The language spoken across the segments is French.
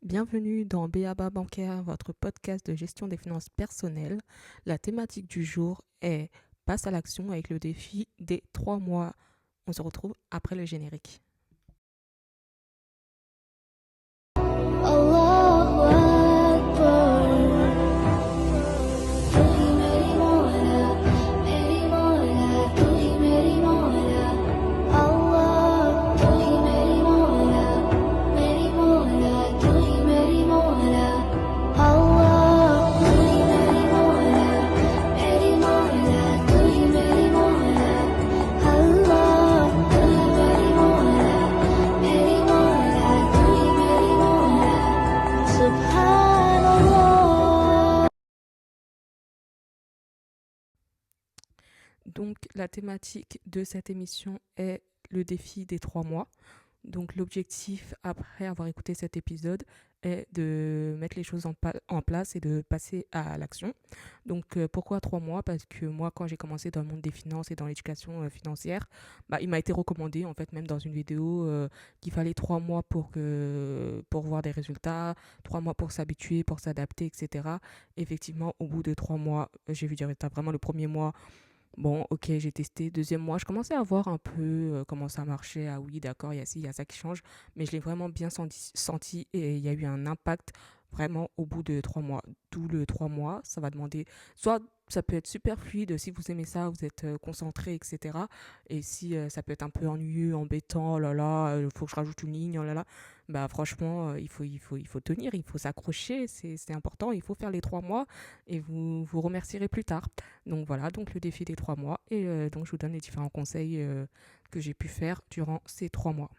Bienvenue dans BABA Bancaire, votre podcast de gestion des finances personnelles. La thématique du jour est passe à l'action avec le défi des 3 mois. On se retrouve après le générique. Allahu Akbar. Tu hi meri Maula, tu hi meri Maula. Allah, tu hi meri Maula, tu hi meri Maula. Allah, tu hi meri Maula, tu hi meri Maula. Allah, tu hi meri Maula, tu hi meri Maula. Subhanallah. Donc, la thématique de cette émission est le défi des 3 mois. Donc, l'objectif, après avoir écouté cet épisode, est de mettre les choses en place et de passer à l'action. Donc, pourquoi 3 mois? Parce que moi, quand j'ai commencé dans le monde des finances et dans l'éducation financière, il m'a été recommandé, en fait, même dans une vidéo, qu'il fallait 3 mois pour voir des résultats, 3 mois pour s'habituer, pour s'adapter, etc. Effectivement, au bout de 3 mois, j'ai vu des résultats. Vraiment, le premier mois, bon, ok, j'ai testé. Deuxième mois, je commençais à voir un peu comment ça marchait. Ah oui, d'accord, il y a ci, il y a ça qui change. Mais je l'ai vraiment bien senti et il y a eu un impact vraiment au bout de 3 mois. D'où le 3 mois, ça va demander, soit ça peut être super fluide si vous aimez ça, vous êtes concentré, etc. Et si ça peut être un peu ennuyeux, embêtant, oh là là, il faut que je rajoute une ligne, oh là là, franchement, il faut tenir, il faut s'accrocher, c'est important, il faut faire les 3 mois et vous vous remercierez plus tard. Donc voilà, donc le défi des 3 mois. Et donc je vous donne les différents conseils que j'ai pu faire durant ces 3 mois.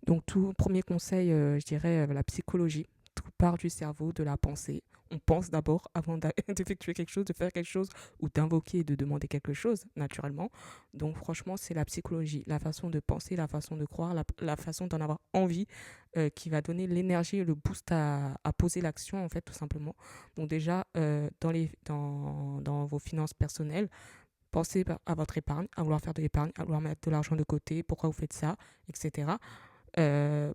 Donc tout premier conseil, je dirais la psychologie. Tout part du cerveau, de la pensée. On pense d'abord avant d'effectuer quelque chose, de faire quelque chose ou d'invoquer et de demander quelque chose, naturellement. Donc franchement, c'est la psychologie, la façon de penser, la façon de croire, la façon d'en avoir envie qui va donner l'énergie et le boost à poser l'action, en fait, tout simplement. Donc déjà, dans vos finances personnelles, pensez à votre épargne, à vouloir faire de l'épargne, à vouloir mettre de l'argent de côté, pourquoi vous faites ça, etc.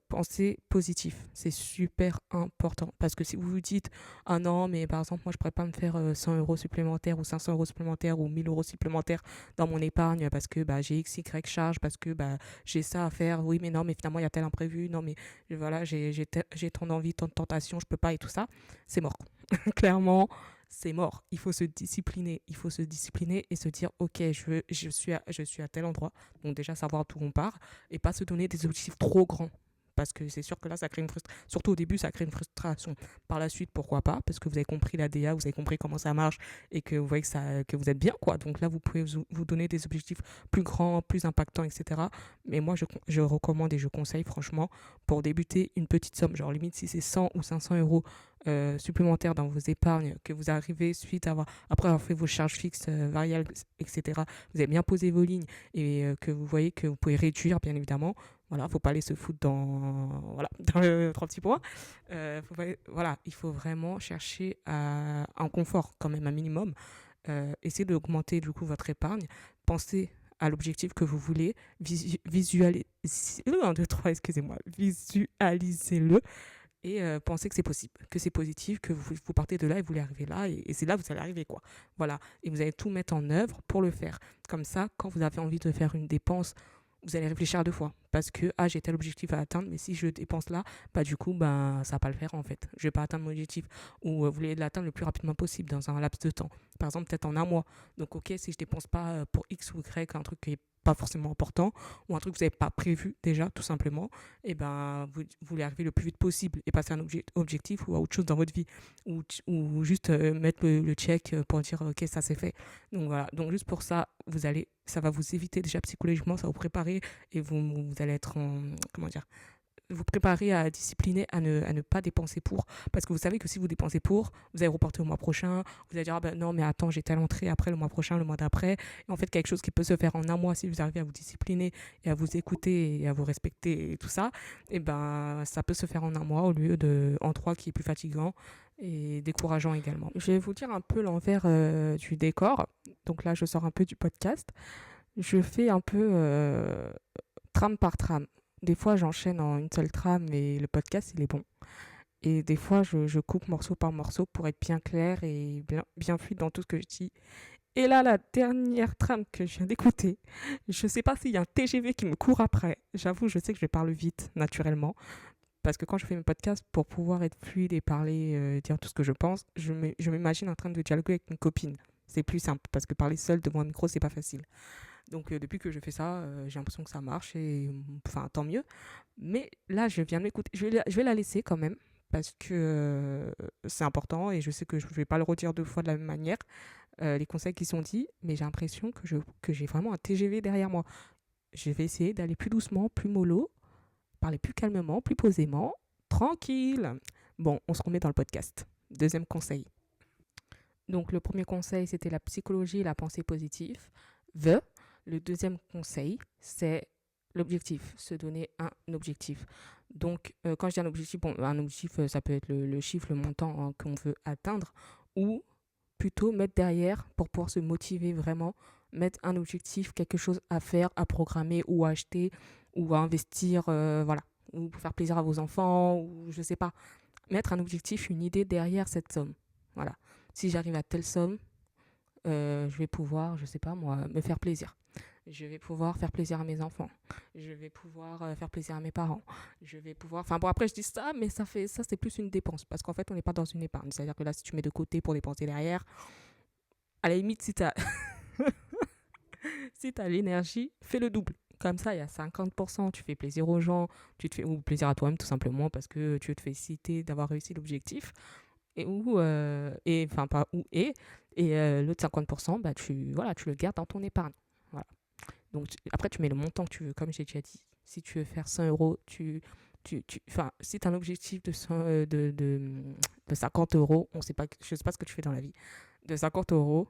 Pensez positif, c'est super important. Parce que si vous vous dites, ah non, mais par exemple, moi, je ne pourrais pas me faire 100 euros supplémentaires ou 500 euros supplémentaires ou 1000 euros supplémentaires dans mon épargne parce que j'ai X, Y charge, parce que j'ai ça à faire. Oui, mais non, mais finalement, il y a tel imprévu. Non, mais voilà, j'ai tant d'envie, tant de tentation, je peux pas et tout ça. C'est mort. Clairement, c'est mort. Il faut se discipliner. Il faut se discipliner et se dire, ok, je suis à tel endroit. Donc déjà, savoir d'où on part et pas se donner des objectifs trop grands. Parce que c'est sûr que là, ça crée une frustration. Surtout au début, ça crée une frustration. Par la suite, pourquoi pas? Parce que vous avez compris la DA, vous avez compris comment ça marche et que vous voyez que vous êtes bien, quoi. Donc là, vous pouvez vous donner des objectifs plus grands, plus impactants, etc. Mais moi, je recommande et je conseille, franchement, pour débuter, une petite somme. Genre, limite, si c'est 100 ou 500 euros supplémentaires dans vos épargnes, que vous arrivez après avoir fait vos charges fixes, variables, etc. Vous avez bien posé vos lignes et que vous voyez que vous pouvez réduire, bien évidemment. Voilà, faut pas aller se foutre dans le 36 points. Voilà, il faut vraiment chercher un confort quand même, un minimum. Essayez d'augmenter du coup votre épargne. Pensez à l'objectif que vous voulez. Visualisez, 1, 2, 3, excusez-moi. Visualisez-le et pensez que c'est possible, que c'est positif, que vous partez de là et vous voulez arriver là et c'est là que vous allez arriver, quoi. Voilà, et vous allez tout mettre en œuvre pour le faire. Comme ça, quand vous avez envie de faire une dépense, vous allez réfléchir à deux fois parce que j'ai tel objectif à atteindre, mais si je dépense là, du coup ça va pas le faire, en fait, je vais pas atteindre mon objectif. Ou vous voulez l'atteindre le plus rapidement possible dans un laps de temps, par exemple peut-être en un mois. Donc ok, si je dépense pas pour X ou Y, un truc qui est pas forcément important ou un truc que vous n'avez pas prévu déjà, tout simplement, et vous voulez arriver le plus vite possible et passer à un objectif ou à autre chose dans votre vie, ou juste mettre le check pour dire ok, ça c'est fait. Donc voilà, donc juste pour ça, ça va vous éviter déjà psychologiquement, ça va vous préparer et vous allez être comment dire, vous préparer à discipliner, à ne pas dépenser pour. Parce que vous savez que si vous dépensez pour, vous allez reporter au mois prochain. Vous allez dire, non, mais attends, j'ai telle entrée après le mois prochain, le mois d'après. Et en fait, quelque chose qui peut se faire en un mois, si vous arrivez à vous discipliner et à vous écouter et à vous respecter et tout ça, ça peut se faire en un mois au lieu en 3 qui est plus fatigant et décourageant également. Je vais vous dire un peu l'envers du décor. Donc là, je sors un peu du podcast. Je fais un peu trame par trame. Des fois, j'enchaîne en une seule trame et le podcast, il est bon. Et des fois, je coupe morceau par morceau pour être bien clair et bien fluide dans tout ce que je dis. Et là, la dernière trame que je viens d'écouter, je sais pas s'il y a un TGV qui me court après. J'avoue, je sais que je parle vite, naturellement. Parce que quand je fais mes podcasts, pour pouvoir être fluide et parler, dire tout ce que je pense, je m'imagine en train de dialoguer avec une copine. C'est plus simple, parce que parler seul devant un micro, c'est pas facile. Donc, depuis que je fais ça, j'ai l'impression que ça marche, et enfin, tant mieux. Mais là, je viens de m'écouter. Je vais la laisser quand même, parce que c'est important, et je sais que je ne vais pas le redire deux fois de la même manière, les conseils qui sont dits, mais j'ai l'impression que j'ai vraiment un TGV derrière moi. Je vais essayer d'aller plus doucement, plus mollo, parler plus calmement, plus posément, tranquille. Bon, on se remet dans le podcast. Deuxième conseil. Donc, le premier conseil, c'était la psychologie et la pensée positive. Le deuxième conseil, c'est l'objectif, se donner un objectif. Donc, quand je dis un objectif, bon, un objectif, ça peut être le chiffre, le montant hein, qu'on veut atteindre, ou plutôt mettre derrière pour pouvoir se motiver vraiment, mettre un objectif, quelque chose à faire, à programmer ou à acheter ou à investir, voilà, ou pour faire plaisir à vos enfants, ou je sais pas. Mettre un objectif, une idée derrière cette somme. Voilà. Si j'arrive à telle somme, je vais pouvoir, je sais pas moi, me faire plaisir. Je vais pouvoir faire plaisir à mes enfants. Je vais pouvoir faire plaisir à mes parents. Je vais pouvoir... Enfin bon, après je dis ça, mais ça c'est plus une dépense. Parce qu'en fait, on n'est pas dans une épargne. C'est-à-dire que là, si tu mets de côté pour dépenser derrière, à la limite, si tu as... si tu as l'énergie, fais le double. Comme ça, il y a 50%, tu fais plaisir aux gens, tu te fais ou plaisir à toi-même tout simplement parce que tu veux te féliciter d'avoir réussi l'objectif. Et enfin pas ou et l'autre 50%, bah voilà, tu le gardes dans ton épargne. Voilà. Donc après, tu mets le montant que tu veux, comme j'ai déjà dit. Si tu veux faire 100 euros, enfin, si tu as un objectif de 50 euros, je sais pas ce que tu fais dans la vie, de 50 euros,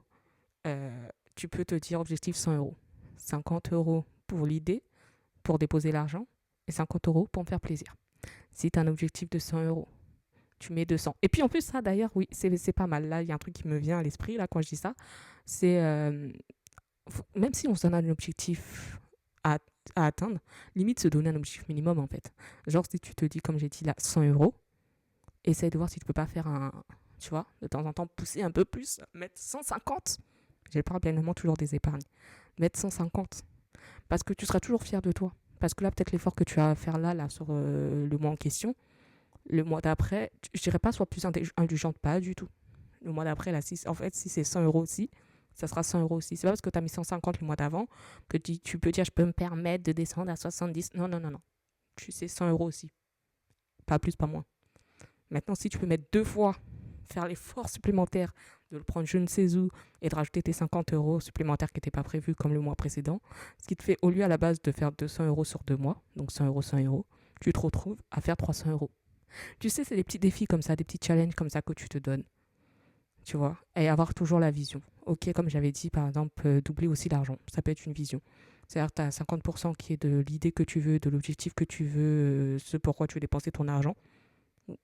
tu peux te dire objectif 100 euros. 50 euros pour l'idée, pour déposer l'argent, et 50 euros pour me faire plaisir. Si tu as un objectif de 100 euros, tu mets 200. Et puis en plus, ça d'ailleurs, oui, c'est pas mal. Là, il y a un truc qui me vient à l'esprit, là, quand je dis ça, c'est... même si on se donne un objectif à atteindre, limite se donner un objectif minimum en fait. Genre si tu te dis, comme j'ai dit là, 100 euros, essaye de voir si tu peux pas faire tu vois, de temps en temps pousser un peu plus, mettre 150. Je parle bien évidemment toujours des épargnes. Mettre 150. Parce que tu seras toujours fier de toi. Parce que là, peut-être l'effort que tu as à faire là sur le mois en question, le mois d'après, je dirais pas sois plus indulgente, pas du tout. Le mois d'après, là, si c'est 100 euros aussi, ça sera 100 euros aussi. C'est pas parce que tu as mis 150 le mois d'avant que tu peux dire je peux me permettre de descendre à 70. Non, non, non, non. Tu sais 100 euros aussi. Pas plus, pas moins. Maintenant, si tu peux mettre 2 fois, faire l'effort supplémentaire de le prendre je ne sais où et de rajouter tes 50 euros supplémentaires qui n'étaient pas prévus comme le mois précédent, ce qui te fait, au lieu à la base de faire 200 euros sur 2 mois, donc 100 euros, 100 euros, tu te retrouves à faire 300 euros. Tu sais, c'est des petits défis comme ça, des petits challenges comme ça que tu te donnes. Tu vois, et avoir toujours la vision. Ok, comme j'avais dit, par exemple, doubler aussi l'argent. Ça peut être une vision. C'est-à-dire que tu as 50% qui est de l'idée que tu veux, de l'objectif que tu veux, ce pourquoi tu veux dépenser ton argent.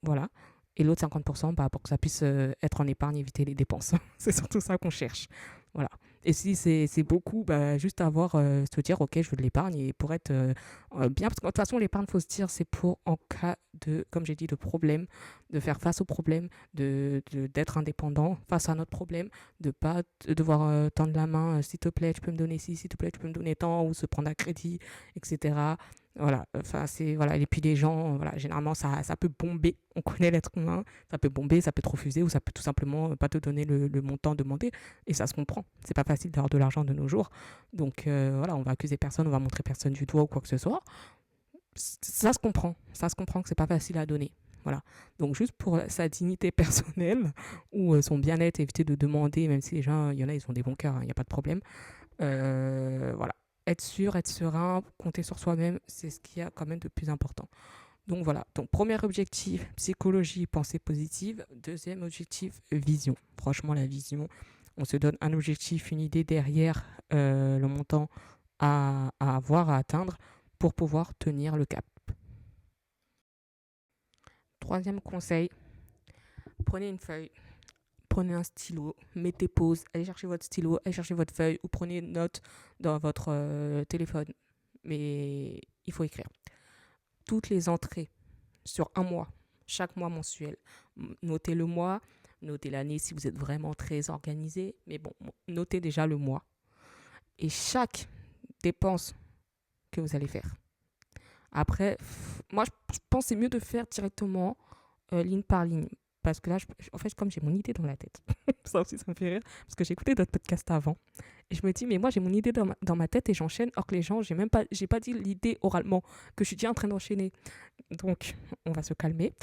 Voilà. Et l'autre 50%, bah, pour que ça puisse être en épargne, éviter les dépenses. C'est surtout ça qu'on cherche. Voilà. Et si c'est beaucoup, bah, juste avoir, se dire, ok, je veux de l'épargne et pour être bien. Parce que de toute façon, l'épargne, il faut se dire, c'est pour en cas de, comme j'ai dit, de problème, de faire face au problème, d'être indépendant face à notre problème, de ne pas devoir tendre la main, s'il te plaît, tu peux me donner ci, s'il te plaît, tu peux me donner tant, ou se prendre à crédit, etc. Voilà, enfin c'est voilà, et puis les gens, voilà, généralement ça peut bomber, on connaît l'être humain, ça peut bomber, ça peut te refuser ou ça peut tout simplement pas te donner le montant demandé et ça se comprend. C'est pas facile d'avoir de l'argent de nos jours. Donc voilà, on va accuser personne, on va montrer personne du doigt ou quoi que ce soit. Ça se comprend que c'est pas facile à donner. Voilà. Donc juste pour sa dignité personnelle ou son bien-être, éviter de demander, même si les gens, il y en a, ils ont des bons cœurs, il n'y a pas de problème. Voilà. Être sûr, être serein, compter sur soi-même, c'est ce qu'il y a quand même de plus important. Donc voilà, donc premier objectif, psychologie, pensée positive. Deuxième objectif, vision. Franchement, la vision, on se donne un objectif, une idée derrière le montant à avoir, à atteindre pour pouvoir tenir le cap. Troisième conseil, prenez une feuille. Prenez un stylo, mettez pause, allez chercher votre stylo, allez chercher votre feuille ou prenez une note dans votre téléphone. Mais il faut écrire. Toutes les entrées sur un mois, chaque mois mensuel. Notez le mois, notez l'année si vous êtes vraiment très organisé. Mais bon, notez déjà le mois. Et chaque dépense que vous allez faire. Après, moi, je pense que c'est mieux de faire directement ligne par ligne. Parce que là, en fait, comme j'ai mon idée dans la tête, ça aussi, ça me fait rire. Parce que j'ai écouté d'autres podcasts avant. Et je me dis, mais moi, j'ai mon idée dans ma tête et j'enchaîne. Or que les gens, j'ai pas dit l'idée oralement, que je suis déjà en train d'enchaîner. Donc, on va se calmer.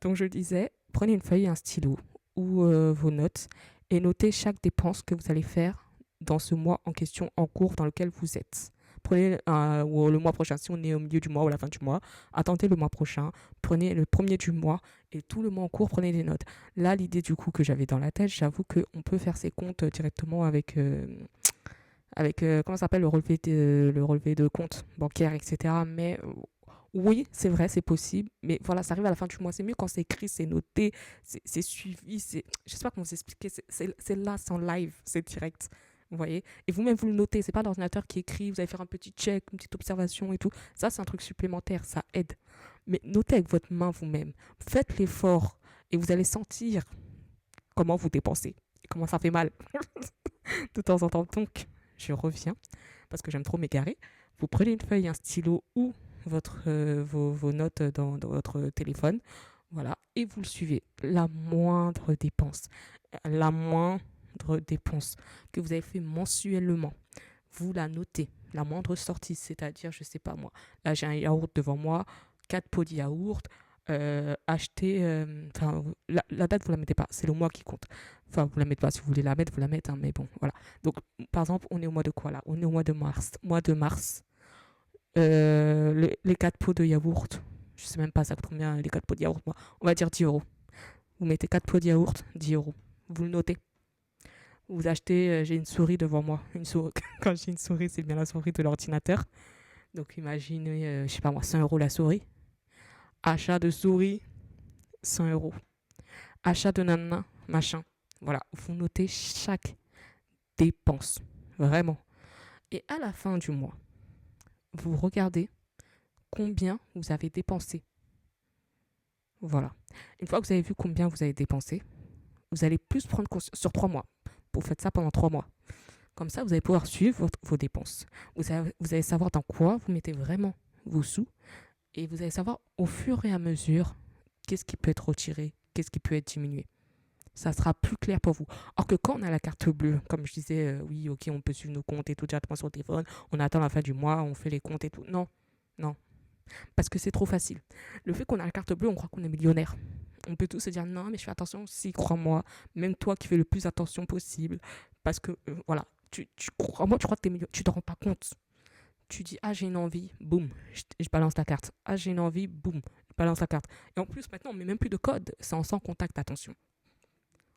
Donc, je disais, prenez une feuille et un stylo ou vos notes et notez chaque dépense que vous allez faire dans ce mois en question, en cours dans lequel vous êtes. Prenez ou le mois prochain, si on est au milieu du mois ou à la fin du mois, attendez le mois prochain, prenez le premier du mois et tout le mois en cours, prenez des notes. Là, l'idée du coup que j'avais dans la tête, j'avoue qu'on peut faire ses comptes directement avec comment ça s'appelle, le relevé de compte bancaire, etc. Mais oui, c'est vrai, c'est possible. Mais voilà, ça arrive à la fin du mois. C'est mieux quand c'est écrit, c'est noté, c'est suivi. Je sais pas comment vous expliquer. C'est là, c'est en live, c'est direct. Vous voyez? Et vous-même, vous le notez. C'est pas l'ordinateur qui écrit, vous allez faire un petit check, une petite observation et tout. Ça, c'est un truc supplémentaire, ça aide. Mais notez avec votre main vous-même. Faites l'effort et vous allez sentir comment vous dépensez et comment ça fait mal de temps en temps. Donc, je reviens parce que j'aime trop m'égarer. Vous prenez une feuille, un stylo ou vos notes dans votre téléphone. Voilà. Et vous le suivez. La moindre dépense que vous avez fait mensuellement, vous la notez. La moindre sortie, c'est-à-dire, je sais pas moi, là j'ai un yaourt devant moi, 4 pots de yaourt, acheter, la date vous la mettez pas, c'est le mois qui compte. Enfin, vous la mettez pas, si vous voulez la mettre, vous la mettez, hein, mais bon, voilà. Donc, par exemple, on est au mois de quoi là? On est au mois de mars. Les 4 pots de yaourt, je sais même pas ça coûte combien les 4 pots de yaourt, moi. On va dire 10 euros. Vous mettez 4 pots de yaourt, 10 euros. Vous le notez. Vous achetez, j'ai une souris devant moi. Quand j'ai une souris, c'est bien la souris de l'ordinateur. Donc imaginez, je sais pas moi, 100 euros la souris. Achat de souris, 100 euros. Achat de nanana, machin. Voilà, vous notez chaque dépense. Vraiment. Et à la fin du mois, vous regardez combien vous avez dépensé. Voilà. Une fois que vous avez vu combien vous avez dépensé, vous allez plus prendre conscience sur 3 mois. Vous faites ça pendant 3 mois. Comme ça, vous allez pouvoir suivre vos dépenses. Vous allez savoir dans quoi vous mettez vraiment vos sous. Et vous allez savoir au fur et à mesure qu'est-ce qui peut être retiré, qu'est-ce qui peut être diminué. Ça sera plus clair pour vous. Or que quand on a la carte bleue, comme je disais, oui, ok, on peut suivre nos comptes et tout directement sur le téléphone, on attend la fin du mois, on fait les comptes et tout. Non. Parce que c'est trop facile. Le fait qu'on a la carte bleue, on croit qu'on est millionnaire. On peut tous se dire, non, mais je fais attention. Si, crois-moi, même toi qui fais le plus attention possible, parce que, voilà, crois-moi, tu crois que t'es millionnaire, tu te rends pas compte. Tu dis, ah, j'ai une envie, boum, je balance la carte. Ah, j'ai une envie, boum, je balance la carte. Et en plus, maintenant, on met même plus de code. C'est en sans contact, attention.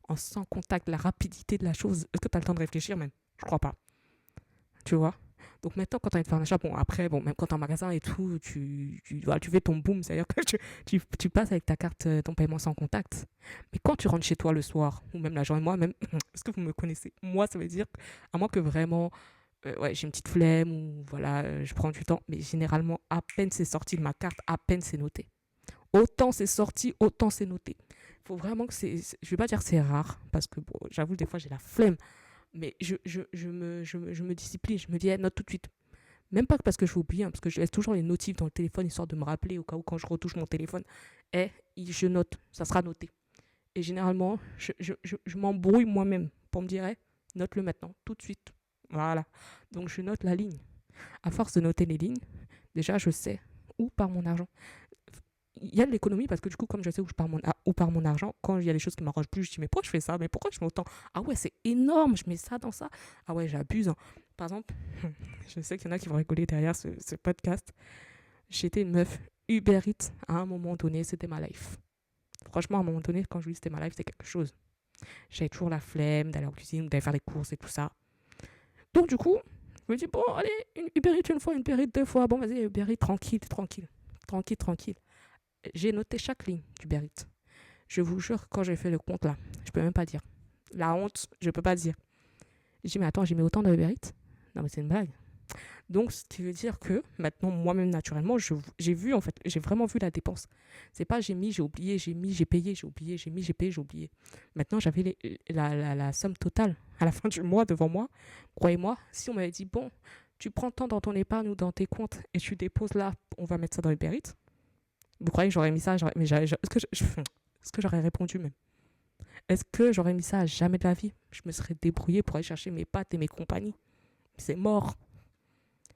En sans contact, la rapidité de la chose. Est-ce que tu as le temps de réfléchir même? Je crois pas. Tu vois? Donc maintenant, quand tu as envie de faire un achat, bon, après, bon, même quand tu es en magasin et tout, tu fais ton boom, c'est-à-dire que tu passes avec ta carte, ton paiement sans contact. Mais quand tu rentres chez toi le soir, ou même la journée, moi, même, est-ce que vous me connaissez? Moi, ça veut dire, à moins que vraiment, ouais, j'ai une petite flemme, ou voilà, je prends du temps, mais généralement, à peine c'est sorti de ma carte, à peine c'est noté. Autant c'est sorti, autant c'est noté. Il faut vraiment que je vais pas dire que c'est rare, parce que bon, j'avoue, des fois, j'ai la flemme. Mais je me discipline, je me dis, note tout de suite. Même pas parce que je vais oublier, hein, parce que je laisse toujours les notifs dans le téléphone, histoire de me rappeler au cas où quand je retouche mon téléphone. Je note, ça sera noté. Et généralement, je m'embrouille moi-même pour me dire, note-le maintenant, tout de suite. Voilà. Donc je note la ligne. À force de noter les lignes, déjà je sais où part mon argent. Il y a de l'économie parce que du coup, comme je sais où part mon argent, quand il y a des choses qui m'arrangent plus, je dis mais pourquoi je fais ça? Mais pourquoi je mets autant? Ah ouais, c'est énorme, je mets ça dans ça. Ah ouais, j'abuse. Hein. Par exemple, je sais qu'il y en a qui vont rigoler derrière ce podcast. J'étais une meuf Uber Eats à un moment donné, c'était ma life. Franchement, à un moment donné, quand je vous dis c'était ma life, c'était quelque chose. J'avais toujours la flemme d'aller en cuisine, d'aller faire les courses et tout ça. Donc du coup, je me dis bon, allez, une Uber Eats une fois, une Uber Eats 2 fois. Bon, vas-y, Uber Eats, tranquille. J'ai noté chaque ligne d'Uber Eats. Je vous jure, quand j'ai fait le compte là, je peux même pas dire. La honte, je peux pas dire. J'ai dit, mais attends, j'ai mis autant de Uber Eats? Non, mais c'est une blague. Donc, ce qui veut dire que maintenant, moi-même, naturellement, j'ai vu, en fait, j'ai vraiment vu la dépense. C'est pas j'ai mis, j'ai oublié, j'ai mis, j'ai payé, j'ai oublié, j'ai mis, j'ai payé, j'ai oublié. Maintenant, j'avais la somme totale à la fin du mois devant moi. Croyez-moi, si on m'avait dit, bon, tu prends tant dans ton épargne ou dans tes comptes et tu déposes là, on va mettre ça dans Uber Eats. Vous croyez que j'aurais mis ça, mais est-ce que j'aurais répondu même? Est-ce que j'aurais mis ça à jamais de la vie? Je me serais débrouillée pour aller chercher mes pâtes et mes compagnies. C'est mort.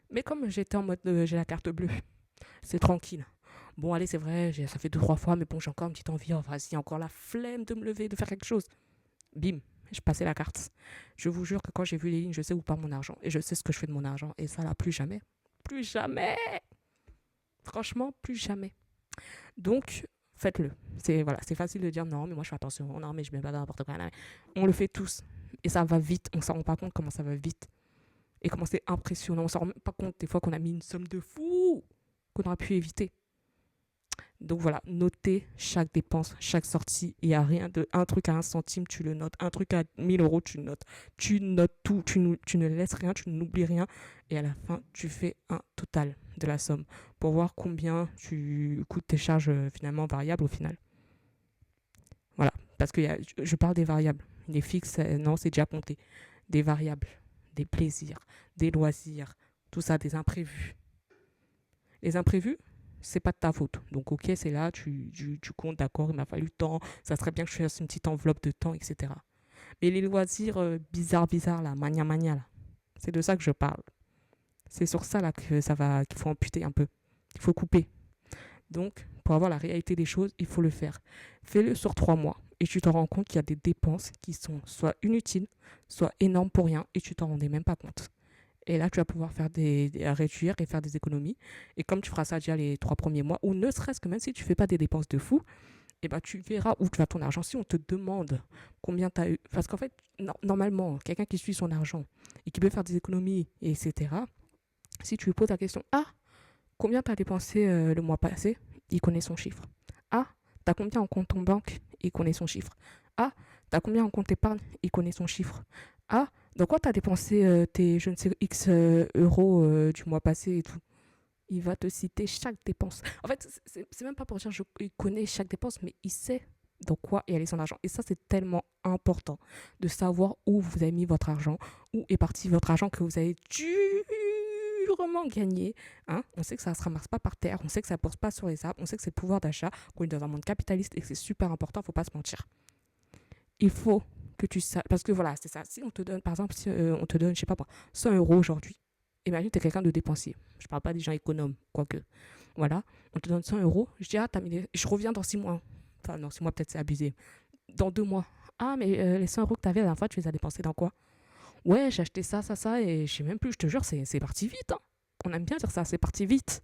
Mais comme j'étais en mode j'ai la carte bleue, c'est tranquille. Bon, allez, c'est vrai, ça fait 2-3 fois, mais bon, j'ai encore une petite envie. Oh, vas-y, encore la flemme de me lever, de faire quelque chose. Bim, je passais la carte. Je vous jure que quand j'ai vu les lignes, je sais où part mon argent. Et je sais ce que je fais de mon argent. Et ça, là, plus jamais. Plus jamais. Franchement, plus jamais. Donc, faites-le. C'est facile de dire non, mais moi je fais attention, non, mais je mets pas dans n'importe quoi. On le fait tous. Et ça va vite. On s'en rend pas compte comment ça va vite. Et comment c'est impressionnant. On s'en rend même pas compte des fois qu'on a mis une somme de fou qu'on aurait pu éviter. Donc voilà, notez chaque dépense, chaque sortie. Il n'y a rien de un truc à 1 centime, tu le notes. Un truc à 1000 euros, tu le notes. Tu notes tout. Tu ne laisses rien, tu n'oublies rien. Et à la fin, tu fais un total de la somme pour voir combien tu coûtes tes charges finalement variables au final. Voilà, parce que je parle des variables. Les fixes, non, c'est déjà compté. Des variables, des plaisirs, des loisirs, tout ça, des imprévus. Les imprévus, c'est pas de ta faute. Donc, ok, c'est là, tu comptes, d'accord, il m'a fallu tant, ça serait bien que je fasse une petite enveloppe de temps, etc. Mais les loisirs bizarres, là, mania, là, c'est de ça que je parle. C'est sur ça, là, qu'il faut amputer un peu. Il faut couper. Donc, pour avoir la réalité des choses, il faut le faire. Fais-le sur 3 mois et tu te rends compte qu'il y a des dépenses qui sont soit inutiles, soit énormes pour rien et tu t'en rendais même pas compte. Et là, tu vas pouvoir réduire et faire des économies. Et comme tu feras ça déjà les 3 premiers mois, ou ne serait-ce que même si tu ne fais pas des dépenses de fou, eh ben, tu verras où tu vas ton argent. Si on te demande combien tu as eu, parce qu'en fait, normalement, quelqu'un qui suit son argent et qui peut faire des économies, etc., si tu lui poses la question, ah, combien tu as dépensé le mois passé, il connaît son chiffre. Ah, tu as combien en compte en banque, il connaît son chiffre. Ah, tu as combien en compte épargne, il connaît son chiffre. Ah, dans quoi tu as dépensé tes, je ne sais, X euros du mois passé et tout. Il va te citer chaque dépense. En fait, c'est même pas pour dire il connaît chaque dépense, mais il sait dans quoi est allé son argent. Et ça, c'est tellement important de savoir où vous avez mis votre argent, où est parti votre argent que vous avez durement gagné. Hein. On sait que ça ne se ramasse pas par terre, on sait que ça ne pose pas sur les arbres, on sait que c'est le pouvoir d'achat, qu'on est dans un monde capitaliste et que c'est super important, il ne faut pas se mentir. Il faut que tu saches, parce que voilà, c'est ça. Si on te donne, par exemple, si on te donne, je sais pas moi, 100 euros aujourd'hui, imagine que tu es quelqu'un de dépensier. Je parle pas des gens économes, quoique. Voilà, on te donne 100 euros. Je dis, ah, je reviens dans 6 mois. Enfin, non, 6 mois, peut-être c'est abusé. Dans 2 mois. Ah, mais les 100 euros que tu avais la dernière fois, tu les as dépensés dans quoi? Ouais, j'ai acheté ça, et je sais même plus, je te jure, c'est parti vite. Hein. On aime bien dire ça, c'est parti vite.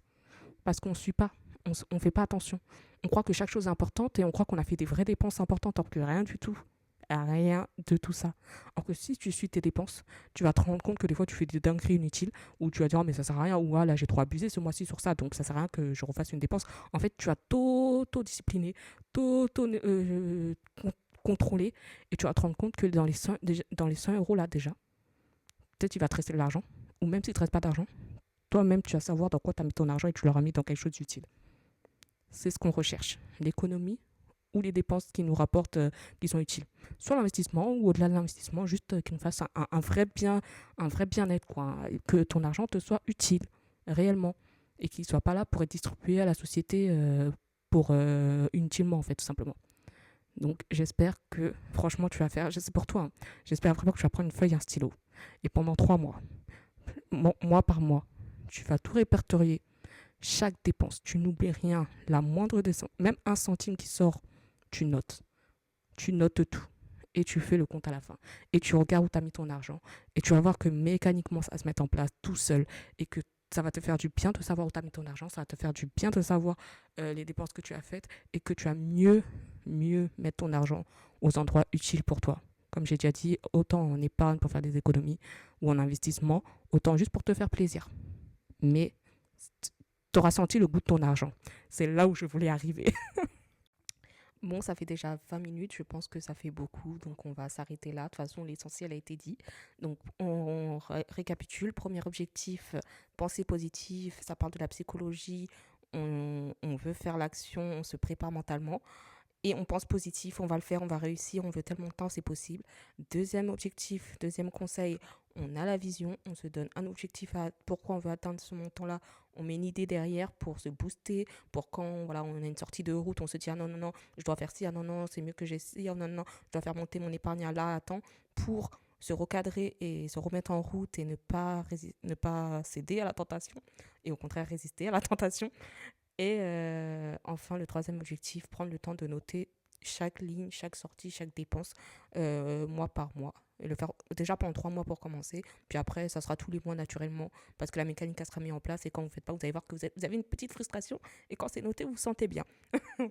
Parce qu'on ne suit pas, on ne fait pas attention. On croit que chaque chose est importante et on croit qu'on a fait des vraies dépenses importantes, alors que rien du tout. Rien de tout ça. Alors que si tu suis tes dépenses, tu vas te rendre compte que des fois tu fais des dingueries inutiles, ou tu vas dire, oh, mais ça sert à rien, ou ah, là j'ai trop abusé ce mois-ci sur ça, donc ça sert à rien que je refasse une dépense. En fait, tu vas t'auto-discipliner, contrôler, et tu vas te rendre compte que dans les 100 euros là déjà, peut-être il va te rester de l'argent, ou même s'il ne te reste pas d'argent, toi-même tu vas savoir dans quoi tu as mis ton argent et tu l'auras mis dans quelque chose d'utile. C'est ce qu'on recherche, l'économie ou les dépenses qui nous rapportent, qui sont utiles. Soit l'investissement ou au-delà de l'investissement, juste qu'il nous fasse un vrai bien-être, quoi, que ton argent te soit utile réellement et qu'il ne soit pas là pour être distribué à la société pour inutilement en fait, tout simplement. Donc j'espère que franchement tu vas faire, c'est pour toi, hein, j'espère vraiment que tu vas prendre une feuille et un stylo et pendant 3 mois, mois par mois, tu vas tout répertorier, chaque dépense, tu n'oublies rien, la moindre dépense, même 1 centime qui sort, tu notes tout et tu fais le compte à la fin et tu regardes où tu as mis ton argent et tu vas voir que mécaniquement ça va se mettre en place tout seul et que ça va te faire du bien de savoir où tu as mis ton argent, ça va te faire du bien de savoir les dépenses que tu as faites et que tu vas mieux mettre ton argent aux endroits utiles pour toi. Comme j'ai déjà dit, autant en épargne pour faire des économies ou en investissement, autant juste pour te faire plaisir. Mais tu auras senti le goût de ton argent. C'est là où je voulais arriver. Bon, ça fait déjà 20 minutes, je pense que ça fait beaucoup, donc on va s'arrêter là. De toute façon, l'essentiel a été dit. Donc, on récapitule. Premier objectif, pensée positive, ça parle de la psychologie. On veut faire l'action, on se prépare mentalement. Et on pense positif, on va le faire, on va réussir, on veut tellement de temps, c'est possible. Deuxième objectif, deuxième conseil, on a la vision, on se donne un objectif à pourquoi on veut atteindre ce montant-là, on met une idée derrière pour se booster, pour quand voilà, on a une sortie de route, on se dit ah non, non, non, je dois faire ci, ah non, non, c'est mieux que j'ai ci, ah non, non, je dois faire monter mon épargne à là, à temps, pour se recadrer et se remettre en route et ne pas céder à la tentation et au contraire résister à la tentation. Et enfin, le troisième objectif, prendre le temps de noter chaque ligne, chaque sortie, chaque dépense, mois par mois. Et le faire déjà pendant 3 mois pour commencer. Puis après, ça sera tous les mois naturellement parce que la mécanique elle sera mise en place. Et quand vous ne faites pas, vous allez voir que vous avez une petite frustration. Et quand c'est noté, vous vous sentez bien.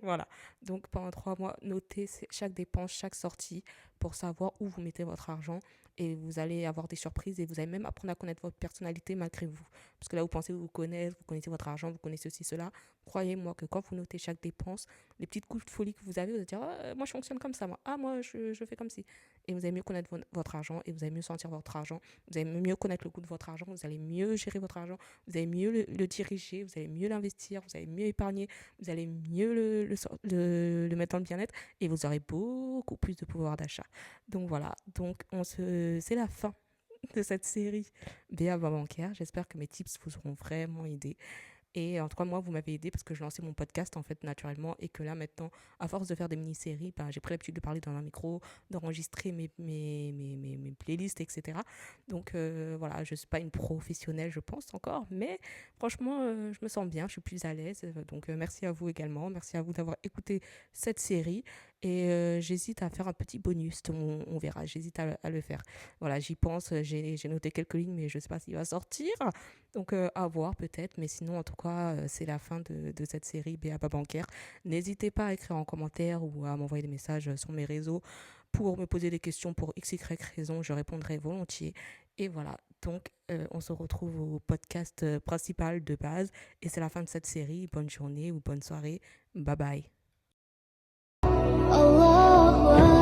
Voilà. Donc pendant 3 mois, notez chaque dépense, chaque sortie pour savoir où vous mettez votre argent. Et vous allez avoir des surprises et vous allez même apprendre à connaître votre personnalité malgré vous. Parce que là, vous pensez vous connaissez votre argent, vous connaissez ceci, cela. Croyez-moi que quand vous notez chaque dépense, les petites coups de folie que vous avez, vous allez dire ah, moi je fonctionne comme ça, moi. Ah, moi je fais comme ci. Et vous allez mieux connaître votre argent et vous allez mieux sentir votre argent. Vous allez mieux connaître le coût de votre argent. Vous allez mieux gérer votre argent. Vous allez mieux le diriger. Vous allez mieux l'investir. Vous allez mieux épargner. Vous allez mieux le mettre dans le bien-être et vous aurez beaucoup plus de pouvoir d'achat. Donc voilà. Donc c'est la fin de cette série BA bancaire. J'espère que mes tips vous auront vraiment aidé. Et en tout cas, moi, vous m'avez aidé parce que je lançais mon podcast, en fait, naturellement. Et que là, maintenant, à force de faire des mini-séries, j'ai pris l'habitude de parler dans un micro, d'enregistrer mes playlists, etc. Donc, voilà, je ne suis pas une professionnelle, je pense, encore. Mais franchement, je me sens bien, je suis plus à l'aise. Donc, merci à vous également. Merci à vous d'avoir écouté cette série. Et j'hésite à faire un petit bonus. On verra, j'hésite à le faire. Voilà, j'y pense. J'ai noté quelques lignes, mais je ne sais pas s'il va sortir. Donc, à voir peut-être. Mais sinon, en tout cas, c'est la fin de cette série BA Bancaire. N'hésitez pas à écrire en commentaire ou à m'envoyer des messages sur mes réseaux pour me poser des questions pour XY raison. Je répondrai volontiers. Et voilà. Donc, on se retrouve au podcast principal de base. Et c'est la fin de cette série. Bonne journée ou bonne soirée. Bye bye. الله